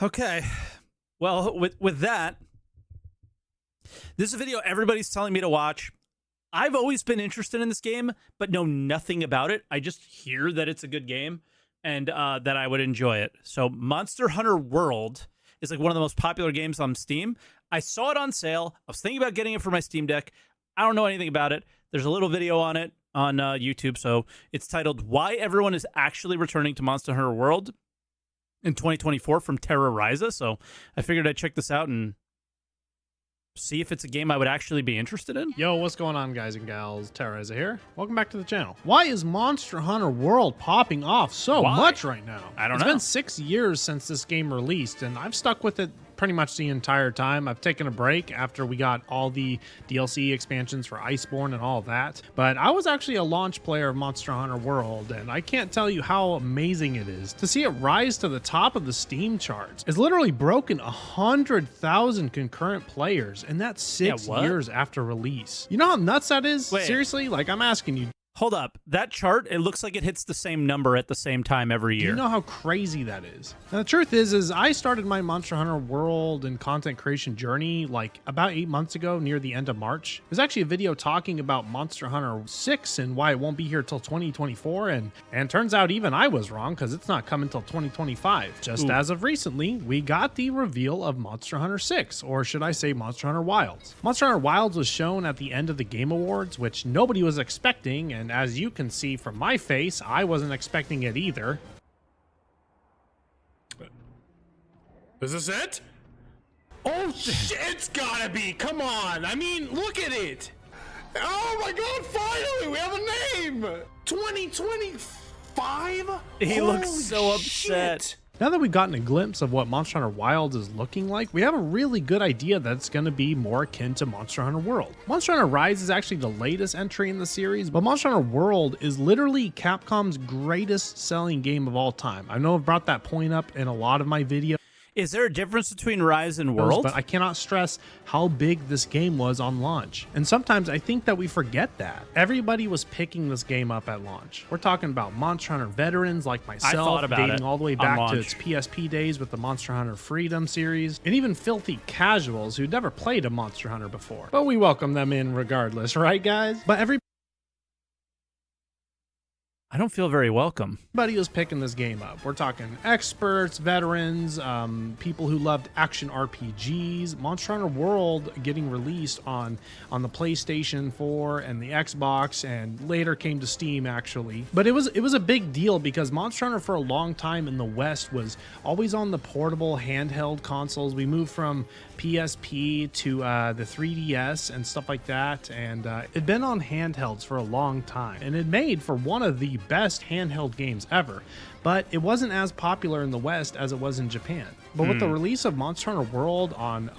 Okay. Well, with that, this is a video everybody's telling me to watch. I've always been interested in this game, but know nothing about it. I just hear that it's a good game and that I would enjoy it. So Monster Hunter World is like one of the most popular games on Steam. I saw it on sale. I was thinking about getting it for my Steam Deck. I don't know anything about it. There's a little video on it on YouTube. So it's titled Why Everyone is Actually Returning to Monster Hunter World in 2024 from Terroriza. So I figured I'd check this out and see if it's a game I would actually be interested in. Yo, what's going on, guys and gals? Terroriza here. Welcome back to the channel. Why is Monster Hunter World popping off so much right now? I don't know. It's been 6 years since this game released, and I've stuck with it pretty much the entire time. I've taken a break after we got all the DLC expansions for Iceborne and all that. But I was actually a launch player of Monster Hunter World, and I can't tell you how amazing it is to see it rise to the top of the Steam charts. It's literally broken 100,000 concurrent players, and that's 6 years after release. You know how nuts that is? Wait. Seriously? Like, I'm asking you. Hold up. That chart, it looks like it hits the same number at the same time every year. Do you know how crazy that is? Now, the truth is I started my Monster Hunter World and content creation journey like about 8 months ago, near the end of March. There's actually a video talking about Monster Hunter 6 and why it won't be here till 2024, and turns out even I was wrong, because it's not coming till 2025. Just as of recently, we got the reveal of Monster Hunter 6, or should I say Monster Hunter Wilds. Monster Hunter Wilds was shown at the end of the Game Awards, which nobody was expecting, and as you can see from my face, I wasn't expecting it either. Is this it? Oh shit, it's gotta be. Come on. I mean, look at it. Oh my god, finally we have a name. 2025? He looks so upset. Shit. Now that we've gotten a glimpse of what Monster Hunter Wilds is looking like, we have a really good idea that it's going to be more akin to Monster Hunter World. Monster Hunter Rise is actually the latest entry in the series, but Monster Hunter World is literally Capcom's greatest selling game of all time. I know I've brought that point up in a lot of my videos. Is there a difference between Rise and World? But I cannot stress how big this game was on launch. And sometimes I think that we forget that. Everybody was picking this game up at launch. We're talking about Monster Hunter veterans like myself, dating all the way back to its PSP days with the Monster Hunter Freedom series, and even filthy casuals who'd never played a Monster Hunter before. But we welcome them in regardless, right guys? But I don't feel very welcome. everybody was picking this game up. We're talking experts, veterans, people who loved action RPGs. Monster Hunter World getting released on the PlayStation 4 and the Xbox, and later came to Steam actually. But it was a big deal because Monster Hunter for a long time in the West was always on the portable handheld consoles. We moved from PSP to the 3DS and stuff like that, and it'd been on handhelds for a long time, and it made for one of the best handheld games ever, but it wasn't as popular in the West as it was in Japan. But with the release of Monster Hunter World on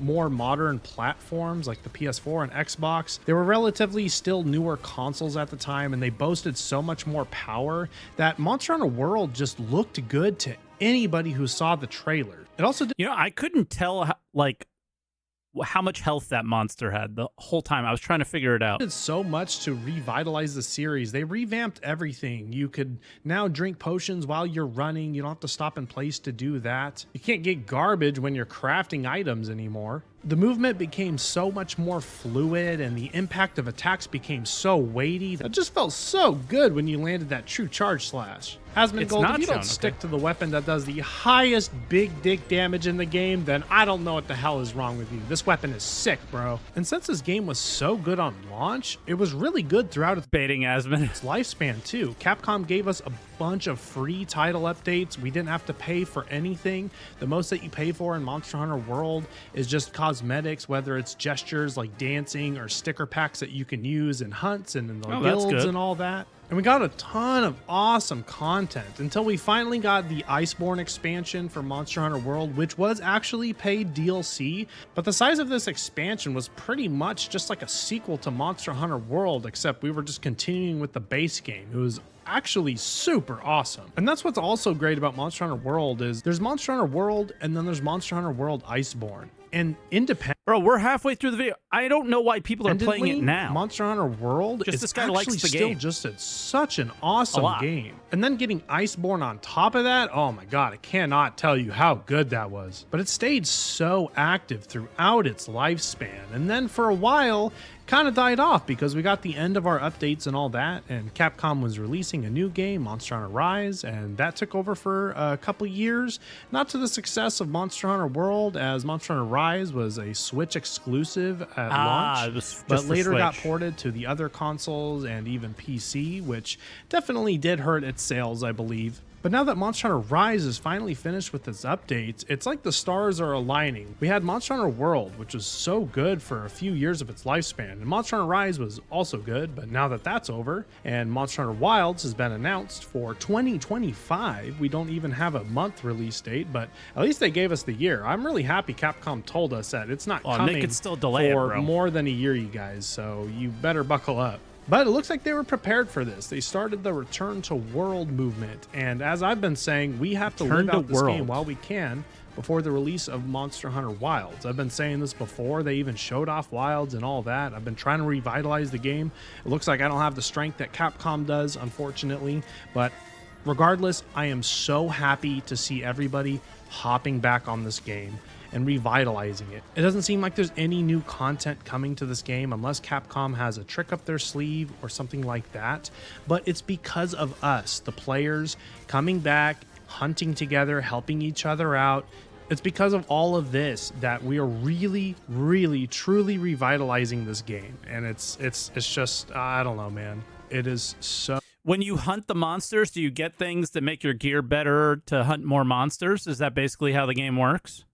more modern platforms like the PS4 and Xbox, they were relatively still newer consoles at the time, and they boasted so much more power that Monster Hunter World just looked good to anybody who saw the trailer. It also did. You know, I couldn't tell how much health that monster had the whole time. I was trying to figure it out. Did so much to revitalize the series. They revamped everything. You could now drink potions while you're running. You don't have to stop in place to do that. You can't get garbage when you're crafting items anymore. The movement became so much more fluid, and the impact of attacks became so weighty. It just felt so good when you landed that true charge slash. Asmongold, if you don't stick to the weapon that does the highest big dick damage in the game, then I don't know what the hell is wrong with you. This weapon is sick, bro. And since this game was so good on launch, it was really good throughout its Baiting Asmon. lifespan too. Capcom gave us a bunch of free title updates. We didn't have to pay for anything. The most that you pay for in Monster Hunter World is just cosmetics, whether it's gestures like dancing or sticker packs that you can use in hunts and in the guilds and all that. And we got a ton of awesome content until we finally got the Iceborne expansion for Monster Hunter World, which was actually paid DLC. But the size of this expansion was pretty much just like a sequel to Monster Hunter World, except we were just continuing with the base game. It was actually super awesome. And that's what's also great about Monster Hunter World is there's Monster Hunter World and then there's Monster Hunter World Iceborne. And independent. Bro, we're halfway through the video. I don't know why people are And didn't playing it we? now. Monster Hunter World Just is this guy likes actually the still game. just such an awesome lot. game. And then getting Iceborne on top of that, oh my god, I cannot tell you how good that was. But it stayed so active throughout its lifespan. And then for a while, kind of died off because we got the end of our updates and all that, and Capcom was releasing a new game, Monster Hunter Rise, and that took over for a couple years. Not to the success of Monster Hunter World, as Monster Hunter Rise was a Switch exclusive at launch, it was but just for later got Switch. ported to the other consoles and even PC, which definitely did hurt its sales, I believe. But now that Monster Hunter Rise is finally finished with its updates, it's like the stars are aligning. We had Monster Hunter World, which was so good for a few years of its lifespan, and Monster Hunter Rise was also good, but now that that's over, and Monster Hunter Wilds has been announced for 2025, we don't even have a month release date, but at least they gave us the year. I'm really happy Capcom told us that it's not Oh, and coming they could still delay it, for bro. more than a year, you guys, so you better buckle up. But it looks like they were prepared for this. They started the Return to World movement. And as I've been saying, we have to Return live to out this game World. while we can before the release of Monster Hunter Wilds. I've been saying this before they even showed off Wilds and all that. I've been trying to revitalize the game. It looks like I don't have the strength that Capcom does, unfortunately. But regardless, I am so happy to see everybody hopping back on this game and revitalizing it. It doesn't seem like there's any new content coming to this game unless Capcom has a trick up their sleeve or something like that. But it's because of us, the players, coming back, hunting together, helping each other out. It's because of all of this that we are really, really, truly revitalizing this game. And it's just, I don't know, man. It is so... When you hunt the monsters, do you get things that make your gear better to hunt more monsters? Is that basically how the game works?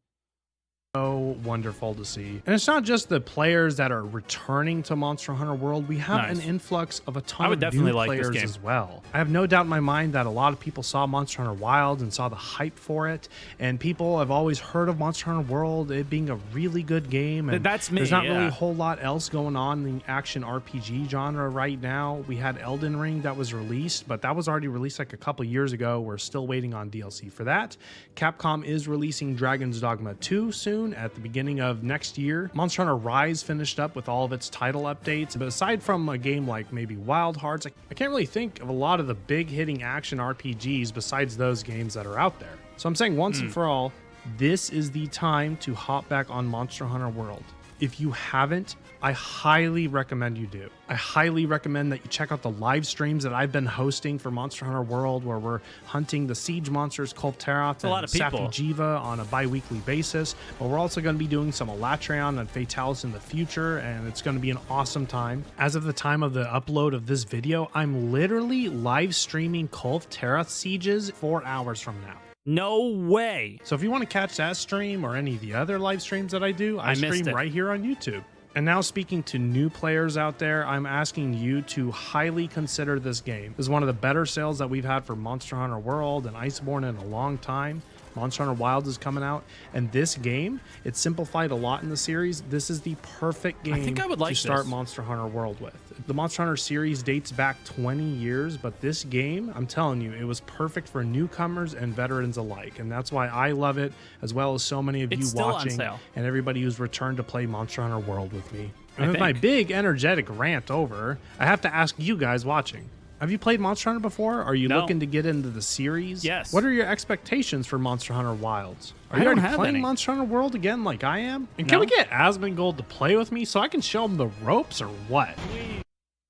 So wonderful to see. And it's not just the players that are returning to Monster Hunter World. We have Nice. an influx of a ton I would of definitely new like this players game. as well. I have no doubt in my mind that a lot of people saw Monster Hunter Wilds and saw the hype for it. And people have always heard of Monster Hunter World, it being a really good game. And That's me, there's not really yeah. a whole lot else going on in the action RPG genre right now. We had Elden Ring that was released, but that was already released like a couple years ago. We're still waiting on DLC for that. Capcom is releasing Dragon's Dogma 2 soon at the beginning of next year. Monster Hunter Rise finished up with all of its title updates, but aside from a game like maybe Wild Hearts, I can't really think of a lot of the big hitting action RPGs besides those games that are out there. So I'm saying once and for all, this is the time to hop back on Monster Hunter World. If you haven't, I highly recommend you do. I highly recommend that you check out the live streams that I've been hosting for Monster Hunter World, where we're hunting the siege monsters Kolpteroth a lot and of people. Safi'jiiva on a bi-weekly basis. But we're also going to be doing some Elatrion and Fatalis in the future, and it's going to be an awesome time. As of the time of the upload of this video, I'm literally live streaming Kolpteroth sieges 4 hours from now. No way. So if you want to catch that stream or any of the other live streams that I do, I missed stream it. right here on YouTube. And now speaking to new players out there, I'm asking you to highly consider this game. This is one of the better sales that we've had for Monster Hunter World and Iceborne in a long time. Monster Hunter Wilds is coming out, and this game, it's simplified a lot in the series. This is the perfect game think I would like to start this. Monster Hunter World with. The Monster Hunter series dates back 20 years, but this game, I'm telling you, it was perfect for newcomers and veterans alike, and that's why I love it, as well as so many of It's you still on watching sale. and everybody who's returned to play Monster Hunter World with me. I And with my think. big energetic rant over, I have to ask you guys watching. Have you played Monster Hunter before? Are you No. looking to get into the series? Yes. What are your expectations for Monster Hunter Wilds? Are I you don't already have playing any. Monster Hunter World again like I am? And can No. we get Asmongold to play with me so I can show him the ropes or what?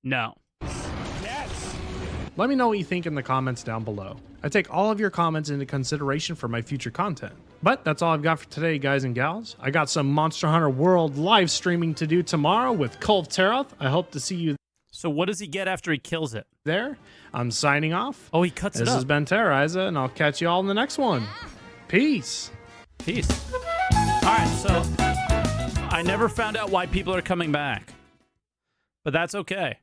No. Let me know what you think in the comments down below. I take all of your comments into consideration for my future content. But that's all I've got for today, guys and gals. I got some Monster Hunter World live streaming to do tomorrow with Kolpteroth. I hope to see you So what does he get after he kills it? there. I'm signing off. Oh, he cuts This it has up. been Terroriza, and I'll catch you all in the next one. Peace. Peace. All right, so I never found out why people are coming back, but that's okay.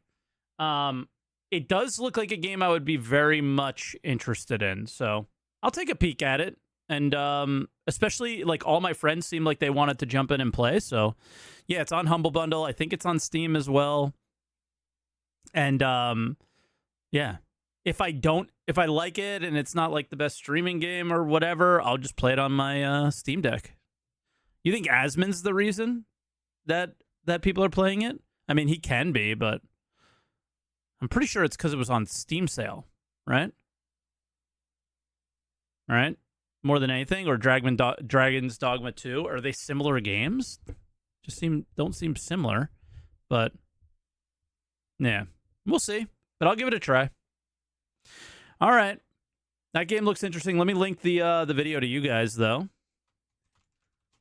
It does look like a game I would be very much interested in, so I'll take a peek at it. And especially, like, all my friends seem like they wanted to jump in and play, so yeah, it's on Humble Bundle. I think it's on Steam as well. And yeah, if I like it and it's not like the best streaming game or whatever, I'll just play it on my Steam Deck. You think Asmon's the reason? that people are playing it. I mean, he can be, but I'm pretty sure it's because it was on Steam sale, right? All right, more than anything, or Dragon's Dogma 2. Are they similar games? Just don't seem similar, but yeah, we'll see. But I'll give it a try. All right, that game looks interesting. Let me link the video to you guys though,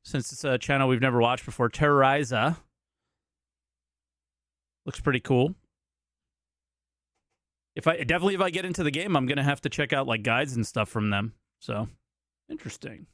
since it's a channel we've never watched before. Terroriza looks pretty cool. If I get into the game, I'm gonna have to check out like guides and stuff from them. So interesting.